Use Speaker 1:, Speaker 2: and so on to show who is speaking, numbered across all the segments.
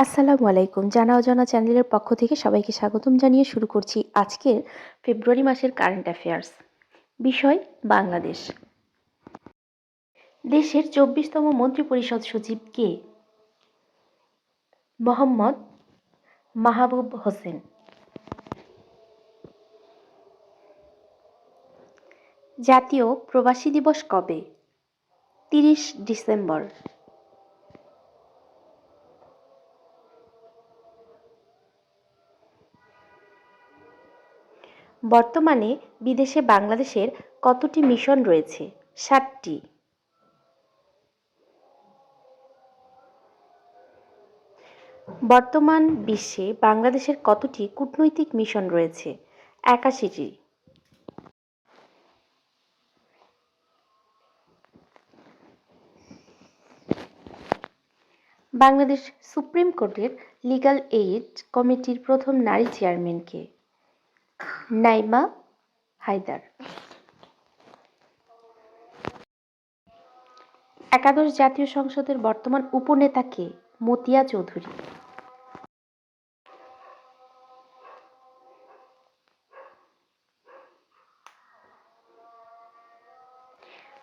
Speaker 1: আসসালামু আলাইকুম। জানা অজানা চ্যানেলের পক্ষ থেকে সবাইকে স্বাগতম জানিয়ে শুরু করছি আজকের ফেব্রুয়ারি মাসের কারেন্ট অ্যাফেয়ার্স। বিষয় বাংলাদেশ। দেশের 24তম মন্ত্রিপরিষদ সচিব কে? মোহাম্মদ মাহবুব হোসেন। জাতীয় প্রবাসী দিবস কবে? 30 ডিসেম্বর। বর্তমানে বিদেশে বাংলাদেশের কতটি মিশন রয়েছে? 7টি। বর্তমান বিশ্বে বাংলাদেশের কতটি কূটনৈতিক মিশন রয়েছে? 81টি। বাংলাদেশ সুপ্রিম কোর্টের লিগ্যাল এইড কমিটির প্রথম নারী চেয়ারম্যান কে? নাইমা হায়দার। একাদশ জাতীয় সংসদের বর্তমান উপনেতা কে? মতিয়া চৌধুরী।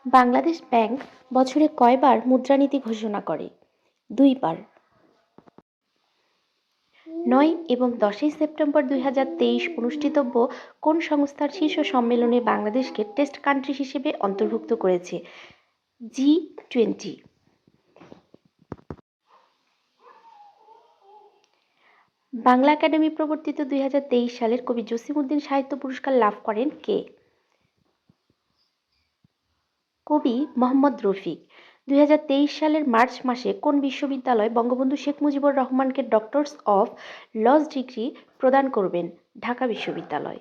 Speaker 1: বাংলাদেশ ব্যাংক বছরে কয়বার মুদ্রানীতি ঘোষণা করে? 2 বার। 9 এবং 10 সেপ্টেম্বর 2023 অনুষ্ঠিতব্য কোন সংস্থার শীর্ষ সম্মেলনে বাংলাদেশকে টেস্ট কান্ট্রি হিসেবে অন্তর্ভুক্ত করেছে? G20। বাংলা একাডেমি প্রবর্তিত 2023 সালের কবি জসিমউদ্দিন সাহিত্য পুরস্কার লাভ করেন কে? কবি মোহাম্মদ রফিক। 2023 সালের মার্চ মাসে কোন বিশ্ববিদ্যালয় বঙ্গবন্ধু শেখ মুজিবুর রহমানকে ডক্টরস অফ লজ ডিগ্রি প্রদান করবেন? ঢাকা বিশ্ববিদ্যালয়।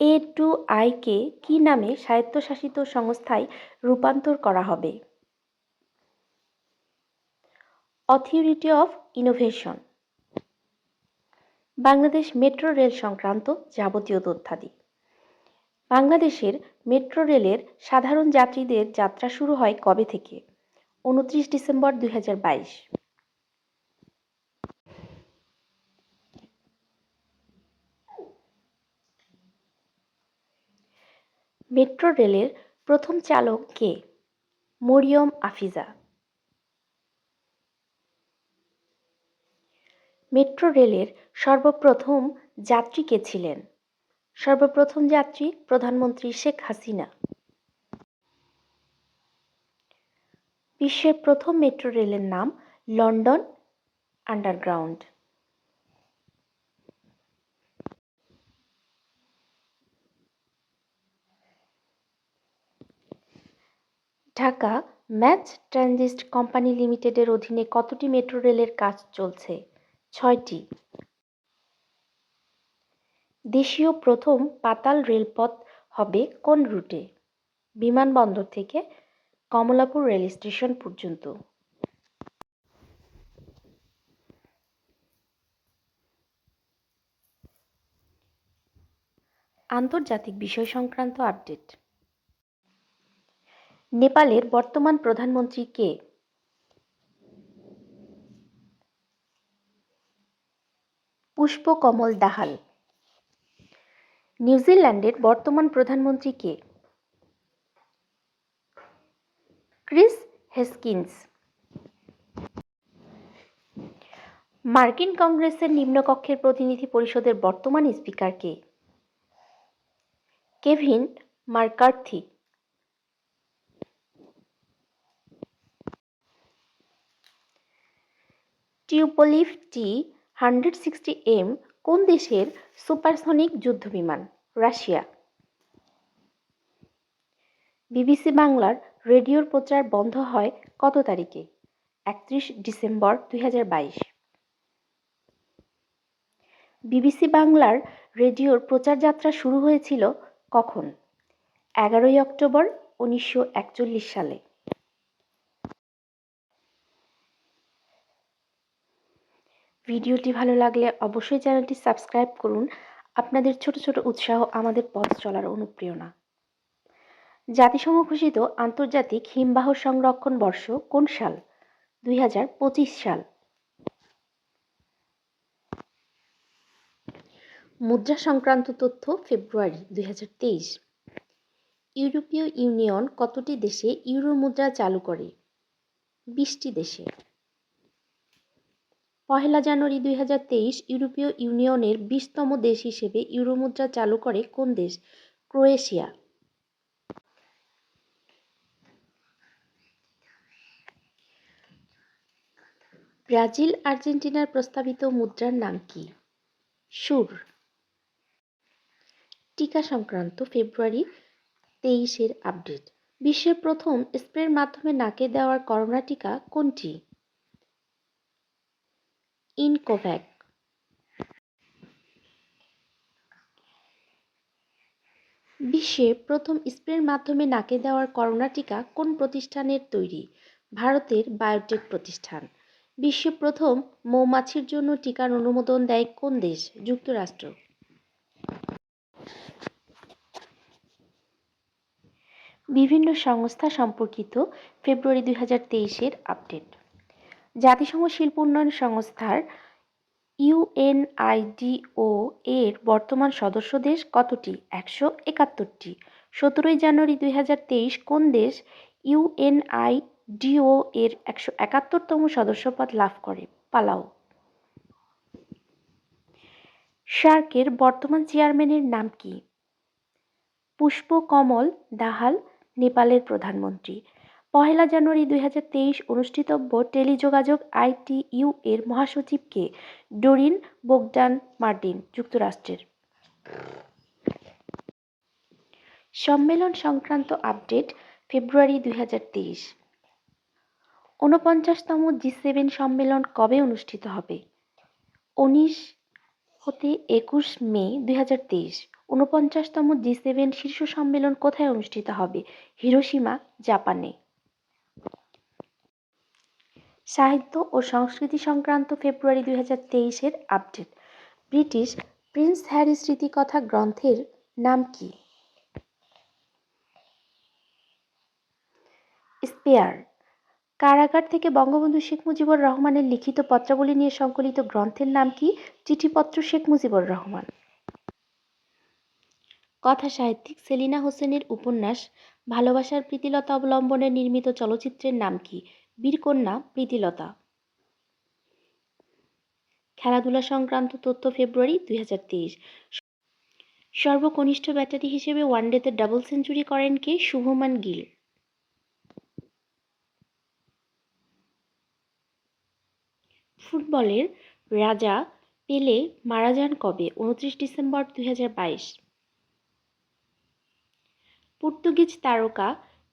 Speaker 1: A2I কে কি নামে স্বায়ত্তশাসিত সংস্থায় রূপান্তর করা হবে? Authority of innovation. Bangladesh metro rail সংক্রান্ত যাবতীয় তথ্যাদি। বাংলাদেশের মেট্রো রেলের সাধারণ যাত্রীদের যাত্রা শুরু হয় কবে থেকে? 29 ডিসেম্বর 2022। মেট্রো রেলের প্রথম চালক কে? মরিয়ম আফিজা। মেট্রো রেলের সর্বপ্রথম যাত্রী কে ছিলেন? সর্বপ্রথম যাত্রী প্রধানমন্ত্রী শেখ হাসিনা। বিশ্বের প্রথম মেট্রো রেলের নাম London underground. Dhaka match transit company লিমিটেডের অধীনে কতটি মেট্রো রেলের কাজ চলছে? 6টি। দেশীয় প্রথম পাতাল রেলপথ হবে কোন রুটে? বিমানবন্দর থেকে কমলাপুর রেল স্টেশন পর্যন্ত। আন্তর্জাতিক বিষয় সংক্রান্ত আপডেট। নেপালের বর্তমান প্রধানমন্ত্রী কে? পুষ্পকমল দাহাল। নিউজিল্যান্ডের বর্তমান প্রধানমন্ত্রী কে? ক্রিস হেস্কিন্স। মার্কিন কংগ্রেসের নিম্নকক্ষের প্রতিনিধি পরিষদের বর্তমান স্পিকার কে? Kevin McCarthy. টিউপোলিভ T-160M কোন দেশের সুপারসনিক যুদ্ধবিমান? রাশিয়া। বিবিসি বাংলার রেডিওর প্রচার বন্ধ হয় কত তারিখে? 31 ডিসেম্বর 2022। বিবিসি বাংলার রেডিওর প্রচার যাত্রা শুরু হয়েছিল কখন? 11 অক্টোবর 1941 সালে। ভিডিওটি ভালো লাগলে অবশ্যই চ্যানেলটি সাবস্ক্রাইব করুন। আপনাদের ছোট ছোট উৎসাহ আমাদের পথ চলার অনুপ্রেরণা। জাতিসংঘ ঘোষিত আন্তর্জাতিক হিমবাহ সংরক্ষণ বর্ষ কোন সাল? 2025 সাল। মুদ্রা সংক্রান্ত তথ্য ফেব্রুয়ারি 2023। ইউরোপীয় ইউনিয়ন কতটি দেশে ইউরো মুদ্রা চালু করে? 20টি দেশে। 1 জানুয়ারি 2023 ইউরোপীয় ইউনিয়নের 20তম দেশ হিসেবে ইউরো মুদ্রা চালু করে কোন দেশ? ক্রোয়েশিয়া। ব্রাজিল আর্জেন্টিনার প্রস্তাবিত মুদ্রার নাম কি? সুর। টিকা সংক্রান্ত ফেব্রুয়ারি 23-এর আপডেট। বিশ্বের প্রথম স্প্রের মাধ্যমে নাকে দেওয়ার করোনা টিকা কোনটি? ইনকোভ্যাক। বিশ্বের প্রথম স্প্রের মাধ্যমে নাকে দেওয়ার করোনা টিকা কোন প্রতিষ্ঠানের তৈরি? ভারতের বায়োটেক প্রতিষ্ঠান। বিশ্বে প্রথম মৌমাছির জন্য টিকার অনুমোদন দেয় কোন দেশ? যুক্তরাষ্ট্র। বিভিন্ন সংস্থা সম্পর্কিত ফেব্রুয়ারি 2023-এর আপডেট। জাতিসংঘ শিল্প উন্নয়ন সংস্থার ইউএনআইডিও এর বর্তমান সদস্য দেশ কতটি? 171টি। 17 জানুয়ারি 2023 কোন দেশ ইউএনআইডিও এর 171তম সদস্যপদ লাভ করে? পালাও। সার্কের বর্তমান চেয়ারম্যানের নাম কি? পুষ্পকমল দাহাল, নেপালের প্রধানমন্ত্রী। 1 জানুয়ারি 2023 অনুষ্ঠিতব্য টেলিযোগাযোগ আইটিইউ এর মহাসচিব কে? ডোরিন বোগদান মার্টিন, যুক্তরাষ্ট্রের। সম্মেলন সংক্রান্ত আপডেট ফেব্রুয়ারি 2023। 49তম জি7 সম্মেলন কবে অনুষ্ঠিত হবে? 19 হতে 21 মে 2023। 49তম জি7 শীর্ষ সম্মেলন কোথায় অনুষ্ঠিত হবে? হিরোশিমা, জাপানে। সাহিত্য ও সংস্কৃতি সংক্রান্ত ফেব্রুয়ারি 2023-এর আপডেট। ব্রিটিশ প্রিন্স হ্যারি স্মৃতিকথা গ্রন্থের নাম কি? স্পেয়ার। কারাগার থেকে বঙ্গবন্ধু শেখ মুজিবুর রহমানের লিখিত পত্রাবলী নিয়ে সংকলিত গ্রন্থের নাম কি? চিঠিপত্র শেখ মুজিবুর রহমান। কথা সাহিত্যিক সেলিনা হোসেনের উপন্যাস ভালোবাসার প্রীতিলতা অবলম্বনে নির্মিত চলচ্চিত্রের নাম কি? বীরকন্যা প্রীতিলতা। খেলাধুলা সংক্রান্ত তথ্য ফেব্রুয়ারি 2023। সর্বকনিষ্ঠ ব্যাটারি হিসেবে ওয়ানডেতে ডাবল সেঞ্চুরি করেন কে? শুভমান গিল। ফুটবলের রাজা পেলে মারা যান কবে? 29 ডিসেম্বর 2022। পর্তুগিজ তারকা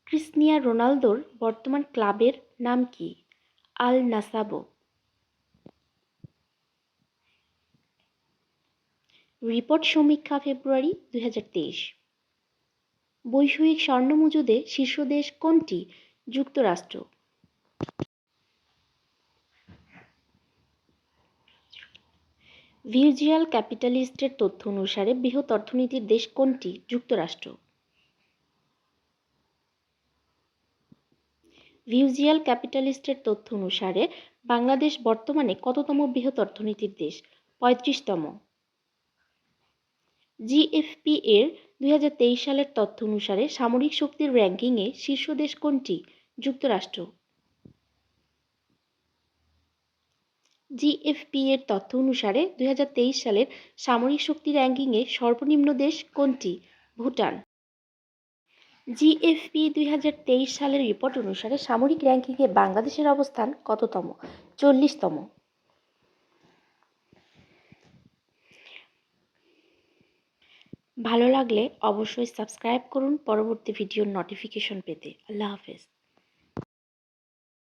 Speaker 1: ক্রিস্টিয়ানো রোনালদোর বর্তমান ক্লাবের নাম কি? আল নাসাবো। রিপোর্ট সমীক্ষা ফেব্রুয়ারি 2023। বৈষয়িক স্বর্ণ মজুদে শীর্ষ দেশ কোনটি? যুক্তরাষ্ট্র। ভির্চুয়াল ক্যাপিটালিস্টের তথ্য অনুসারে বৃহৎ অর্থনীতির দেশ কোনটি? যুক্তরাষ্ট্র। ভির্চুয়াল ক্যাপিটালিস্টের তথ্য অনুসারে বাংলাদেশ বর্তমানে কততম বৃহৎ অর্থনীতির দেশ? 35তম। জিএফপি এর 2023 সালের তথ্য অনুসারে সামরিক শক্তির র্যাঙ্কিংয়ে শীর্ষ দেশ কোনটি? যুক্তরাষ্ট্র। জিএফপি এর তথ্য অনুসারে 2023 সালের সামরিক শক্তি র্যাঙ্কিংয়ে সর্বনিম্ন দেশ কোনটি? ভুটান। জিএফপি 2023 সালের রিপোর্ট অনুসারে সামরিক র্যাঙ্কিংয়ে বাংলাদেশের অবস্থান কততম? 40তম। ভালো লাগলে অবশ্যই সাবস্ক্রাইব করুন পরবর্তী ভিডিওর নোটিফিকেশন পেতে। আল্লাহ হাফেজ।